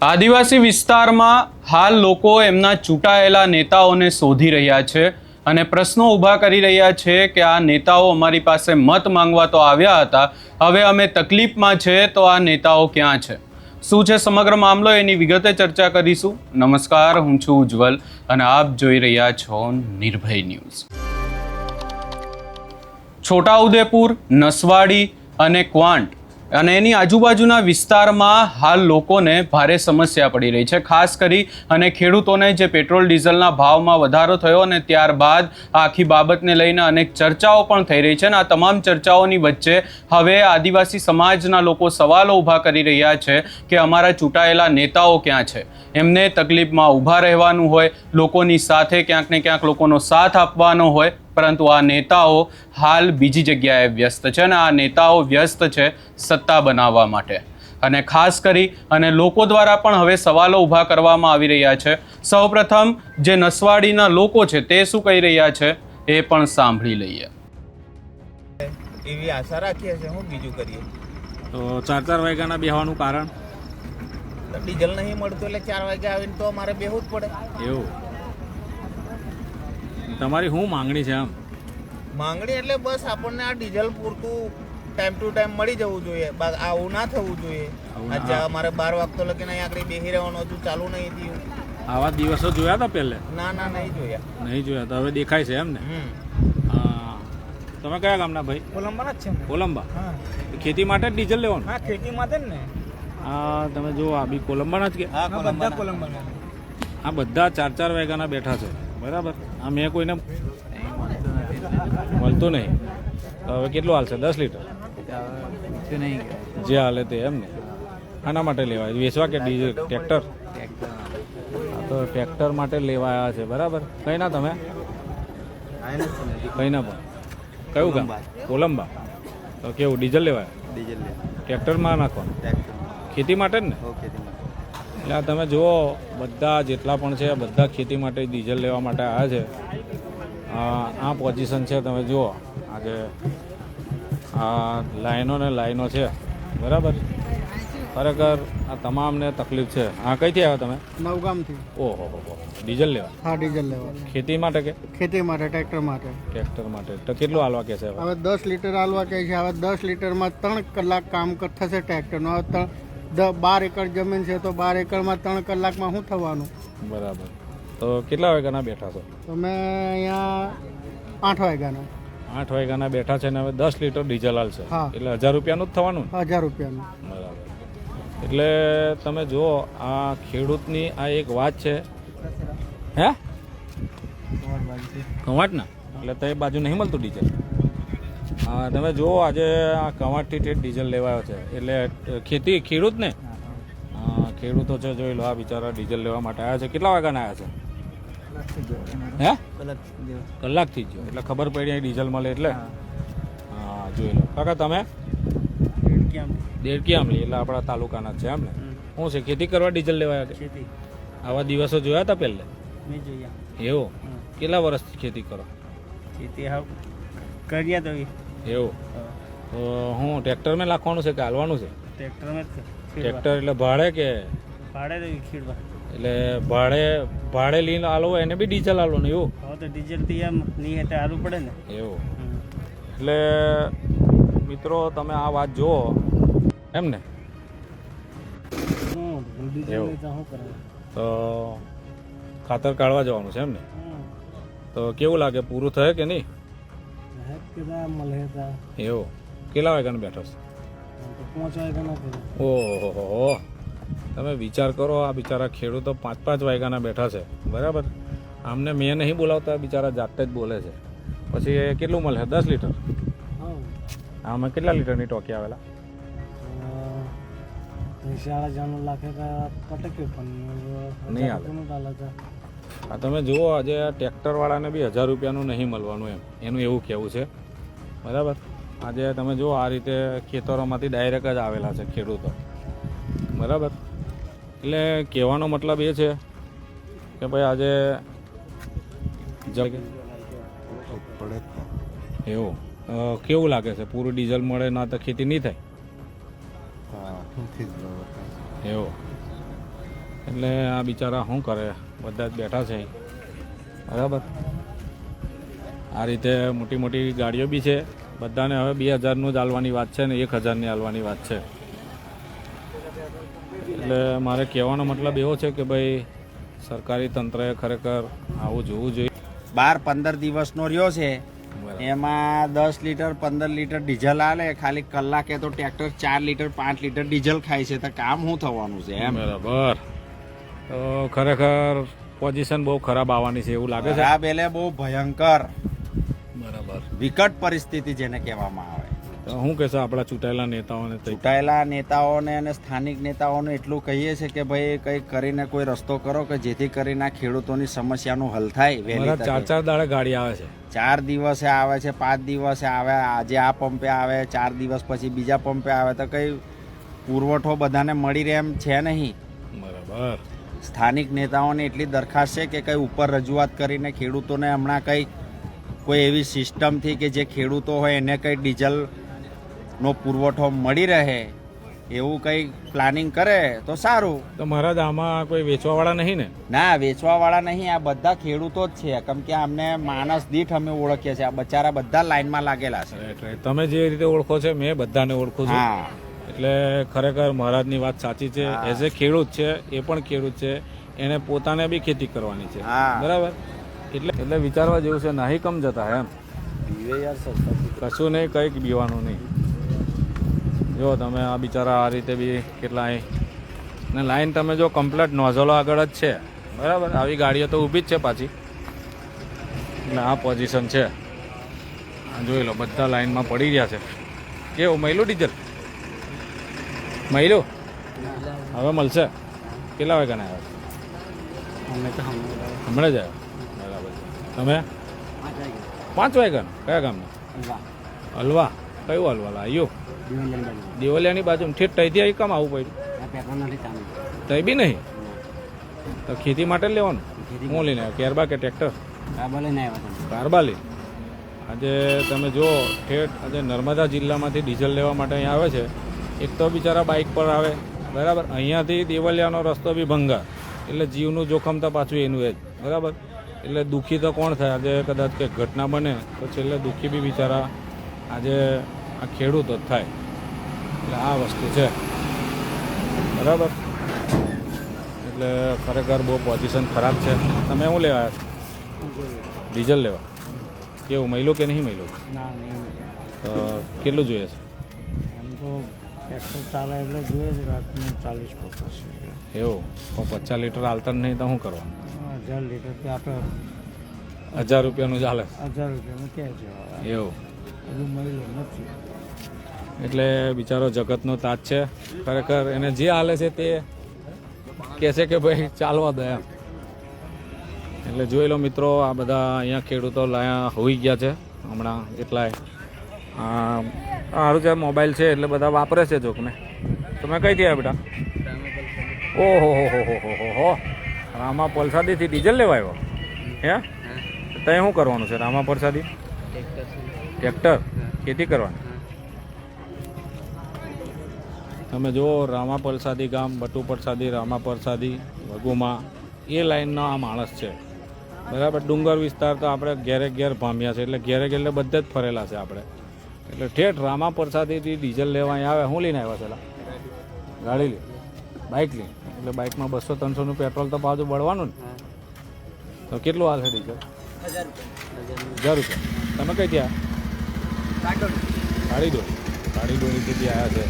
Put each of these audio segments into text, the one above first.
આદિવાસી વિસ્તારમાં હાલ લોકો એમના ચૂંટાયેલા નેતાઓને શોધી રહ્યા છે અને પ્રશ્નો ઊભા કરી રહ્યા છે કે આ નેતાઓ અમારી પાસે મત માંગવા તો આવ્યા હતા, હવે અમે તકલીફમાં છે તો આ નેતાઓ ક્યાં છે, શું છે સમગ્ર મામલો, એની વિગતે ચર્ચા કરીશું. નમસ્કાર, હું છું ઉજ્જવલ અને આપ જોઈ રહ્યા છો નિર્ભય ન્યૂઝ. છોટાઉદેપુર, નસવાડી અને ક્વાંટ અને એની આજુબાજુના વિસ્તારમાં હાલ લોકોને ભારે સમસ્યા પડી રહી છે. ખાસ કરી અને ખેડૂતોને જે પેટ્રોલ ડીઝલના ભાવમાં વધારો થયો અને ત્યારબાદ આખી બાબતને લઈને અનેક ચર્ચાઓ પણ થઈ રહી છે અને આ તમામ ચર્ચાઓની વચ્ચે હવે આદિવાસી સમાજના લોકો સવાલો ઊભા કરી રહ્યા છે કે અમારા ચૂંટાયેલા નેતાઓ ક્યાં છે. એમને તકલીફમાં ઊભા રહેવાનું હોય, લોકોની સાથે ક્યાંક ને ક્યાંક લોકોનો સાથ આપવાનો હોય, પરંતુ આ નેતાઓ હાલ બીજી જગ્યાએ વ્યસ્ત છે અને આ નેતાઓ વ્યસ્ત છે સત્તા બનાવવા માટે. અને ખાસ કરી અને લોકો દ્વારા પણ હવે સવાલો ઊભા કરવામાં આવી રહ્યા છે. સૌપ્રથમ જે નસવાડીના લોકો છે તે શું કહી રહ્યા છે એ પણ સાંભળી લઈએ. એવી આશા રાખીએ છીએ, હું બીજું કરીએ તો 4 વાગ્યાના બેહવાનું કારણ ડીઝલ નહીં મળતું એટલે 4 વાગે આવીને તો અમારે બેહવું જ પડે. એવું તમારી શું માંગણી છે? આમ માંગણી એટલે બસ આપણને આ ડીઝલ પૂરતું ટાઈમ ટુ ટાઈમ મળી જવું જોઈએ, આવું ના થવું જોઈએ. આજે અમારે 12 વાગતો લગીને અહીં આગળ બેસી રહેવાનું હતું, ચાલુ નહીં થયું. આવા દિવસો જોયા હતા પહેલે? ના નહીં જોયા. નહીં જોયા તો હવે દેખાય છે એમ ને? હા. તમે કયા ગામના ભાઈ? કોલંબાના જ છે. કોલંબા? ખેતી માટે જ ડીઝલ લેવાનું? હા, ખેતી માટે જ ને. હા, તમે જુઓ આ બી કોલંબાના જ કે? હા, બધા કોલંબાના. આ બધા 4 વાગ્યાના બેઠા છે, બરાબર. આ મેં કોઈને મળતું નહીં. તો હવે કેટલું હાલશે? 10 લીટર જે હાલે તે એમ ને? આના માટે લેવાય વેચવા કે ડીઝલ ટ્રેક્ટર? હા, તો ટ્રેક્ટર માટે લેવા આવ્યા છે, બરાબર. કઈ ના તમે? કઈ ના પણ કયું ગામ? કોલંબા. તો કેવું ડીઝલ લેવાય? ટ્રેક્ટરમાં નાખવાનું? ખેતી માટે જ ને? એટલે આ તમે જુઓ બધા જેટલા પણ છે બધા ખેતી માટે ડીઝલ લેવા માટે આવ્યા છે. આ પોઝિશન છે, તમે જુઓ આજે આ લાઈનો ને લાઈનો છે, બરાબર. ખરેખર આ તમામને તકલીફ છે. હા, કઈથી આવ્યા તમે? નવગામથી. ઓહો, ડીઝલ લેવા? હા, ડીઝલ લેવા. ખેતી માટે કે? ખેતી માટે, ટ્રેક્ટર માટે. ટ્રેક્ટર માટે. તો કેટલું હાલવા કે છે હવે 10 લીટર હાલવા કહે છે. હવે 10 લીટરમાં 3 કલાક કામ થશે ટ્રેક્ટરનો. હવે 12 એકર જમીન છે તો 12 એકરમાં 3 કલાકમાં શું થવાનું? બરાબર. તો કેટલા વાગ્યાના બેઠા છો? તો મેં અહીંયા 8 વાગ્યાના. 8 વાગ્યાના બેઠા છે ને હવે 10 લીટર ડીઝલ હાલશે, એટલે 1000 રૂપિયાનું જ થવાનું? 1000 રૂપિયાનું. બરાબર. એટલે તમે જુઓ આ ખેડૂતની આ એક વાત છે. હે કવાંટના? એટલે તે બાજુ નહીં મળતું ડીઝલ? હા, તમે જુઓ આજે આ કવાંટથી ઠેઠ ડીઝલ લેવાયો છે. એટલે ખેડૂત ને ખેડૂતો છે, જોઈ લો આ બિચારા ડીઝલ લેવા માટે આવ્યા છે. કેટલા વાગ્યાના આવ્યા છે? હે કલાકથી જ. એટલે ખબર પડી અહીં ડીઝલ મળે એટલે? હા, જોઈ લો. કાકા તમે? દેડકી આમલી. એટલે આપણા તાલુકાના જ છે એમ ને? શું છે, ખેતી કરવા ડીઝલ લેવાયા કે? ખેતી. આવા દિવસો જોયા હતા પહેલે? મેં જોયા. એવું? કેટલા વર્ષથી ખેતી કરો? ખેતી કર્યા તો એવું? તો હું ટ્રેક્ટરમાં નાખવાનું છે કે હાલવાનું છે? ટ્રેક્ટરમાં ટ્રેક્ટર એટલે ભાડે કે? ભાડે તો ખીડવા. એટલે ભાડે લઈને હાલવો એને બી ડીઝલ હાલવાનું એવું? હવે તો ડીઝલ થી એમ નહીં એટલે હાલવું પડે ને. એવું? એટલે મિત્રો તમે આ વાત જુઓ એમ ને? એવું? તો ખાતર કાઢવા જવાનું છે એમ ને? તો કેવું લાગે, પૂરું થયે કે નહીં? એવું? કેટલા વાગ્યાનું બેઠો છે? 5 વાગ્યાના. ઓહો, તમે વિચાર કરો, આ બિચારા ખેડૂતો 5 વાગ્યાના બેઠા છે, બરાબર. આમને મેં નહીં બોલાવતા, બિચારા જાતે જ બોલે છે. પછી એ કેટલું મળે? 10 લીટર? આમાં કેટલા લીટરની ટોકી આવેલા? નહીં આવે. હા, તમે જુઓ આજે આ ટ્રેક્ટરવાળાને બી 1000 રૂપિયાનું નહીં મળવાનું એમ એનું એવું કહેવું છે, બરાબર. આજે તમે જુઓ આ રીતે ખેતરોમાંથી ડાયરેક્ટ જ આવેલા છે ખેડૂતો, બરાબર. એટલે કહેવાનો મતલબ એ છે કે ભાઈ આજે એવું કેવું લાગે છે? પૂરું ડીઝલ મળે ના તો ખેતી નહીં થાય? એવું? એટલે આ બિચારા શું કરે, બધા જ બેઠા છે અહીં. બરાબર. આ રીતે મોટી મોટી ગાડીઓ બી છે. બધાને હવે 2000નું જ હાલવાની વાત છે ને 1000ની હાલવાની વાત છે. એટલે મારે કહેવાનો મતલબ એવો છે કે ભાઈ સરકારી તંત્રએ ખરેખર આવું જોવું જોઈએ. 12-15 દિવસનો રહ્યો છે, એમાં 10 લીટર 15 લીટર ડીઝલ આલે, ખાલી કલાકે તો ટ્રેક્ટર 4 લીટર 5 લીટર ડીઝલ ખાય છે, તો કામ શું થવાનું છે એમ. બરાબર. તો ખરેખર પોઝિશન બહુ ખરાબ આવવાની છે એવું લાગે છે. ખરાબ એટલે બહુ ભયંકર બરાબર. વિકટ પરિસ્થિતિ જેને કહેવામાં આવે. તો શું કહેશો આપણા ચૂંટાયેલા નેતાઓને? ચૂંટાયેલા નેતાઓને અને સ્થાનિક નેતાઓને એટલું કહીએ છે કે ભાઈ કંઈક કરીને કોઈ રસ્તો કરો કે જેથી કરીને આ ખેડૂતોની સમસ્યાનું હલ થાય વહેલી તકે. 4 દાડે ગાડી આવે છે. 4 દિવસે આવે છે, 5 દિવસે આવે, આજે આ પંપે આવે, 4 દિવસ પછી બીજા પંપે આવે, તો કઈ પુરવઠો બધાને મળી રહે એમ છે નહીં. બરાબર. સ્થાનિક નેતાઓને એટલી દરખાસ્ત છે કે કંઈ ઉપર રજૂઆત કરીને ખેડૂતોને હમણાં કંઈ કોઈ એવી સિસ્ટમથી કે જે ખેડૂતો હોય એને કંઈ ડીઝલનો પુરવઠો મળી રહે એવું કંઈ પ્લાનિંગ કરે તો સારું. તો મહારાજ આમાં કોઈ વેચવાવાળા નહીં ને? ના, વેચવાવાળા નહીં, આ બધા ખેડૂતો જ છે. કેમ કે અમને માણસ દીઠ અમે ઓળખીએ છીએ. આ બચારા બધા લાઈનમાં લાગેલા છે. એટલે તમે જે રીતે ઓળખો છો મેં બધાને ઓળખું છું. હા, એટલે ખરેખર મહારાજની વાત સાચી છે. એઝ એ ખેડૂત છે, એ પણ ખેડૂત છે, એને પોતાને બી ખેતી કરવાની છે. હા. બરાબર. એટલે વિચારવા જેવું છે. નાહી કમ જતા એમ કશું નહીં, કંઈક પીવાનું નહીં. જો તમે આ બિચારા આ રીતે બી કેટલા અહીં ને લાઈન તમે જો કમ્પ્લેટ નોઝલો આગળ જ છે. બરાબર. આવી ગાડીઓ તો ઊભી જ છે પાછી. એટલે આ પોઝિશન છે. આ જોઈ લો, બધા લાઈનમાં પડી ગયા છે. કેવું મહિલું ડીઝલ? મહિલું હવે મળશે. કેટલા વાગ્યાના આવ્યા? હમણાં જ આવ્યા. બરાબર. તમે 5 વાગ્યાના? કયા ગામના? હલવા. કયું હલવા લાવ્યું? દિવાલિયાની બાજુ ઠેઠ તઈથી અહીં કામ આવવું પડ્યું? તઈ બી નહીં તો ખેતી માટે જ લેવાનું? હું લઈને આવ્યો, કેરબા કે ટ્રેક્ટર? કારબા લઈને. આજે તમે જુઓ ઠેઠ આજે નર્મદા જિલ્લામાંથી ડીઝલ લેવા માટે અહીંયા આવે છે. એક તો બિચારા બાઇક પર આવે. બરાબર. અહીંયાથી દેવલિયાનો રસ્તો બી ભંગાર, એટલે જીવનું જોખમ તો પાછું એનું એ જ. બરાબર. એટલે દુઃખી તો કોણ થાય? આજે કદાચ કંઈક ઘટના બને તો છેલ્લે દુઃખી બી બિચારા આજે આ ખેડૂતો જ થાય. એટલે આ વસ્તુ છે. બરાબર. એટલે ખરેખર બહુ પોઝિશન ખરાબ છે. તમે શું લેવા આવ્યા છો? ડીઝલ લેવા. કેવું મહિલો કે નહીં મહિલો? તો કેટલું જોઈએ છે? ટ્રેક્ટર ચાલે એટલે જોઈએ છે રાતનું 40-50. એવું? તો 50 લીટર હાલતા નહીં તો શું કરવાનું? 1000 લીટર આપણે 1000 રૂપિયાનું ચાલે? 1000 રૂપિયાનું ક્યાં છે એવું? હજુ મળેલું નથી. એટલે બિચારો જગતનો તાજ છે. ખરેખર એને જે હાલે છે તે કહે છે કે ભાઈ ચાલવા દે એમ. એટલે જોઈ લો મિત્રો, આ બધા અહીંયા ખેડૂતો લાયા હોઈ ગયા છે હમણાં. એટલાય સારું છે, મોબાઈલ છે એટલે બધા વાપરે છે. જોકને તમે કઈથી આવ્યા બેટા? ઓહો હો, રામા પલસાદીથી ડીઝલ લેવા આવ્યો હે? ત્યાં શું કરવાનું છે રામા પલસાદી? ટ્રેક્ટર ખેતી કરવાની. તમે જુઓ, રામા પલસાદી ગામ, બટુ પરસાદી, રામા પરસાદી, વગુમા, એ લાઈનનો આ માણસ છે. બરાબર. ડુંગર વિસ્તાર તો આપણે ઘેરે ભામ્યા છે. એટલે ઘેરે એટલે બધે જ ફરેલા છે આપણે. એટલે ઠેઠ રામા પરસાદીથી ડીઝલ લેવા અહીં આવે. શું લઈને આવ્યા છે? ગાડી લે, બાઇક લે. એટલે બાઇકમાં 200-300નું પેટ્રોલ તો પાછું બળવાનું ને. તો કેટલું હાલ છે ડીઝલ? 1000 રૂપિયા. તમે કઈ ત્યાં? ગાડી દોડીથી આવ્યા છે.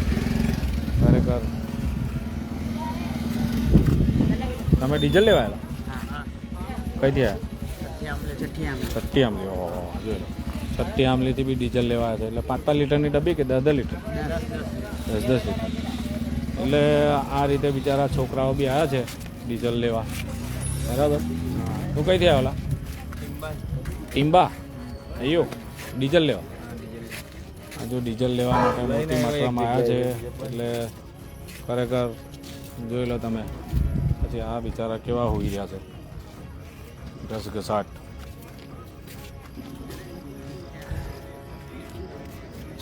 ખરેખર તમે ડીઝલ લેવા આવ્યા? કઈથી આવ્યા? છઠ્ઠી આમલી. ઓહો, જોઈ લો, છઠ્ઠી આમલીથી બી ડીઝલ લેવા આવ્યા છે. એટલે 5-5 લીટરની ડબ્બી કે 10-10 લીટર? 10-10 લીટર. એટલે આ રીતે બિચારા છોકરાઓ બી આવ્યા છે ડીઝલ લેવા. બરાબર. તું કઈથી આવેલા? ટીમ્બા. અయ్યો ડીઝલ લેવા. જો ડીઝલ લેવા માટે મોટી માત્રામાં આવ્યા છે. એટલે ખરેખર જોઈ લો તમે. પછી આ બિચારા કેવા હોઈ રહ્યા છે, ઘસઘસાટ.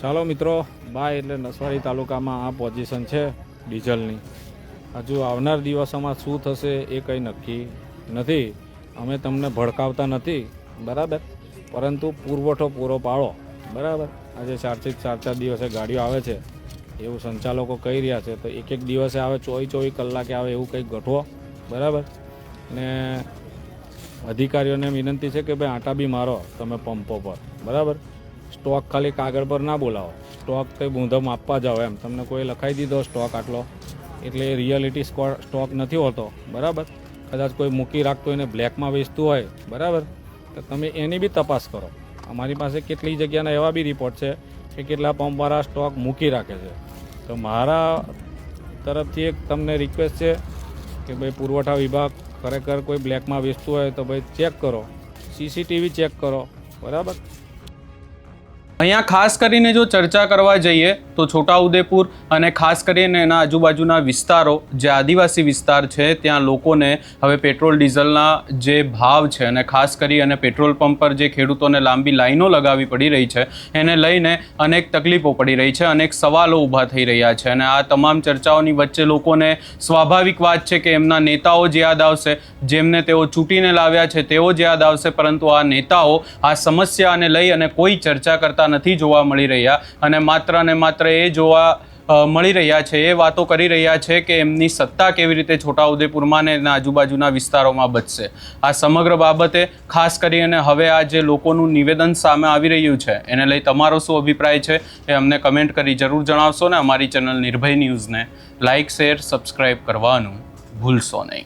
ચાલો મિત્રો, બાય. એટલે નસવાડી તાલુકામાં આ પોઝિશન છે ડીઝલની. હજુ આવનાર દિવસોમાં શું થશે એ કંઈ નક્કી નથી. અમે તમને ભડકાવતા નથી, બરાબર, પરંતુ પુરવઠો પૂરો પાડો, બરાબર. આજે 4 દિવસે ગાડીઓ આવે છે એવું સંચાલકો કહી રહ્યા છે, તો એક દિવસે આવે, 24 કલાકે આવે એવું કંઈક ગોઠવો, બરાબર. ને અધિકારીઓને વિનંતી છે કે ભાઈ આંટા બી મારો તમે પંપો પર, બરાબર. સ્ટોક ખાલી કાગળ પર ના બોલાવો, સ્ટોક કંઈ બૂંધમ આપવા જાઓ એમ. તમને કોઈ લખાઈ દીધો સ્ટોક આટલો, એટલે એ રિયાલિટી સ્ટોક નથી હોતો, બરાબર. કદાચ કોઈ મૂકી રાખતો એને બ્લેકમાં વેચતું હોય, બરાબર, તો તમે એની બી તપાસ કરો. અમારી પાસે કેટલી જગ્યાના એવા બી રિપોર્ટ છે કે કેટલા પંપવાળા સ્ટોક મૂકી રાખે છે. તો મારા તરફથી એક તમને રિક્વેસ્ટ છે કે ભાઈ પુરવઠા વિભાગ ખરેખર કોઈ બ્લેકમાં વેચતું હોય તો ભાઈ ચેક કરો, સીસીટીવી ચેક કરો, બરાબર. અહીંયા ખાસ કરીને જો ચર્ચા કરવા જઈએ તો છોટાઉદેપુર અને ખાસ કરીને એના આજુબાજુના વિસ્તારો જે આદિવાસી વિસ્તાર છે ત્યાં લોકોને હવે પેટ્રોલ ડીઝલના જે ભાવ છે અને ખાસ કરી અને પેટ્રોલ પંપ પર જે ખેડૂતોને લાંબી લાઈનો લગાવવી પડી રહી છે એને લઈને અનેક તકલીફો પડી રહી છે, અનેક સવાલો ઊભા થઈ રહ્યા છે. અને આ તમામ ચર્ચાઓની વચ્ચે લોકોને સ્વાભાવિક વાત છે કે એમના નેતાઓ જ યાદ આવશે, જેમને તેઓ ચૂંટીને લાવ્યા છે તેઓ જ યાદ આવશે, પરંતુ આ નેતાઓ આ સમસ્યાને લઈ અને કોઈ ચર્ચા કરતા નથી જોવા મળી રહ્યા અને માત્ર એ જોવા મળી રહ્યા છે, એ વાતો કરી રહ્યા છે કે એમની સત્તા કેવી રીતે છોટાઉદેપુરમાં ને એના આજુબાજુના વિસ્તારોમાં બચશે. આ સમગ્ર બાબતે ખાસ કરીને હવે આ જે લોકોનું નિવેદન સામે આવી રહ્યું છે એને લઈ તમારો શું અભિપ્રાય છે એ અમને કમેન્ટ કરી જરૂર જણાવશો ને અમારી ચેનલ નિર્ભય ન્યૂઝને લાઇક, શેર, સબસ્ક્રાઈબ કરવાનું ભૂલશો નહીં.